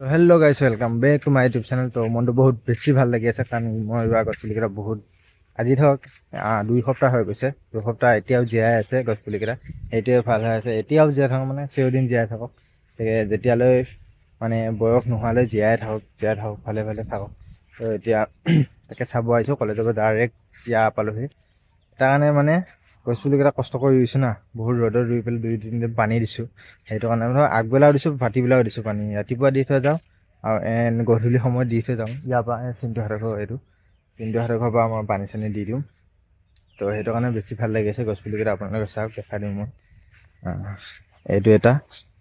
তো hello' guys welcome back to my YouTube channel. তো মনটো বহুত বেছি ভাল লাগি আছে কাৰণ মই ৰোৱা গছপুলিকেইটা বহুত আজি ধৰক 2 সপ্তাহ হৈ গৈছে। 2 সপ্তাহ এতিয়াও জীয়াই আছে গছপুলিকেইটা, সেইটোৱে ভাল হৈ আছে। এতিয়াও জীয়াই থাকক, মানে চিৰদিন জীয়াই থাকক, যেতিয়ালৈ মানে বয়স নোহোৱালৈ জীয়াই থাকক, ভালে ভালে থাকক। তো এতিয়া তাকে চাব আহিছোঁ, কলেজৰ পৰা ডাইৰেক্ট ইয়াৰ পালোহি। তাৰ কাৰণে মানে গছপুলিকেইটা কষ্ট কৰি ৰুইছোঁ না, বহুত ৰ'দত ৰুই পেলাই 2-3 দিন পানী দিছোঁ। সেইটো কাৰণে ধৰক আগবেলাও দিছোঁ, ভাটিবেলাও দিছোঁ পানী। ৰাতিপুৱা দি থৈ যাওঁ আৰু গধূলি সময়ত দি থৈ যাওঁ। ইয়াৰ পৰা চিন্তুহঁতৰ ঘৰ, এইটো চিন্তুহঁতৰ ঘৰৰ পৰা মই পানী চানী দি দিওঁ। তো সেইটো কাৰণে বেছি ভাল লাগি আছে গছপুলিকেইটা। আপোনালোকে চাওক, দেখাই দিওঁ মই।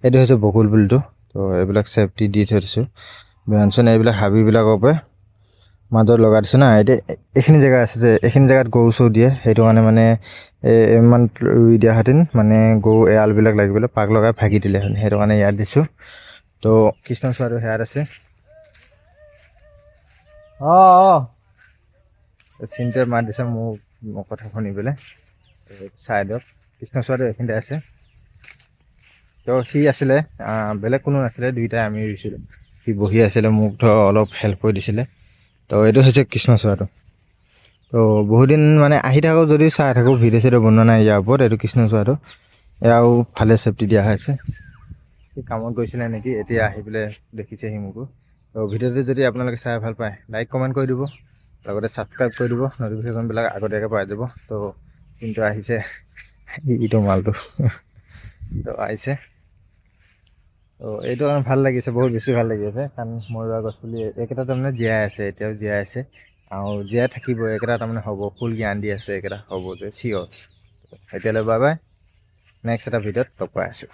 এইটো হৈছে বকুল পুলিটো। তো এইবিলাক চেফটি দি থৈ দিছোঁ। ব্যঞ্জন এইবিলাক হাবিবিলাকৰ পৰা মাজত লগাই দিছোঁ না। এতিয়া এইখিনি জেগা আছে যে, এইখিনি জেগাত গৰু চৰু দিয়ে, সেইটো কাৰণে মানে ইমান ৰুই দিয়াহেঁতেন মানে গৰু এৰালবিলাক লাগিবলৈ পাক লগাই ভাগি দিলেহেঁতেন, সেইটো কাৰণে ইয়াত দিছোঁ। তো কৃষ্ণচূড়াটো হেয়াত আছে। চিন্তুৱে মাত দিছে মোৰ কথা শুনি পেলাই। চাই দিয়ক, কৃষ্ণচূড়াটো এইখিনিতে আছে। তো সি আছিলে, বেলেগ কোনো নাছিলে, দুইটাই আমি ৰুইছিলোঁ। সি বহি আছিলে, মোক ধৰ অলপ হেল্প কৰি দিছিলে। তো এইটো হৈছে কৃষ্ণচূড়াটো। তো বহুদিন মানে আহি থাকোঁ, যদি চাই থাকোঁ, ভিডিঅ' চিডিঅ' বনোৱা নাই ইয়াৰ ওপৰত। এইটো কৃষ্ণচূড়াটো, এয়াও ভালে চেফটি দিয়া হৈছে। সি কামত গৈছিলে নেকি, এতিয়া আহি পেলাই দেখিছেহি মোকো। তো ভিডিঅ'টো যদি আপোনালোকে চাই ভাল পায়, লাইক কমেণ্ট কৰি দিব, লগতে ছাবস্ক্ৰাইব কৰি দিব, নটিফিকেশ্যনবিলাক আগতীয়াকৈ পাই যাব। তো কিন্তু আহিছে ইটো মালটো তো আহিছে। তো এইটো কাৰণে ভাল লাগিছে, বহুত বেছি ভাল লাগি আছে, কাৰণ মই ৰোৱা গছপুলি এইকেইটা তাৰমানে জীয়াই আছে, এতিয়াও জীয়াই আছে আৰু জীয়াই থাকিব। এইকেইটা তাৰমানে হ'ব, ফুল জ্ঞান দি আছে, এইকেইটা হ'ব যে চিয়'ৰ। এতিয়ালৈ বাই বাই, নেক্সট এটা ভিডিঅ'ত লগ পাই আছোঁ।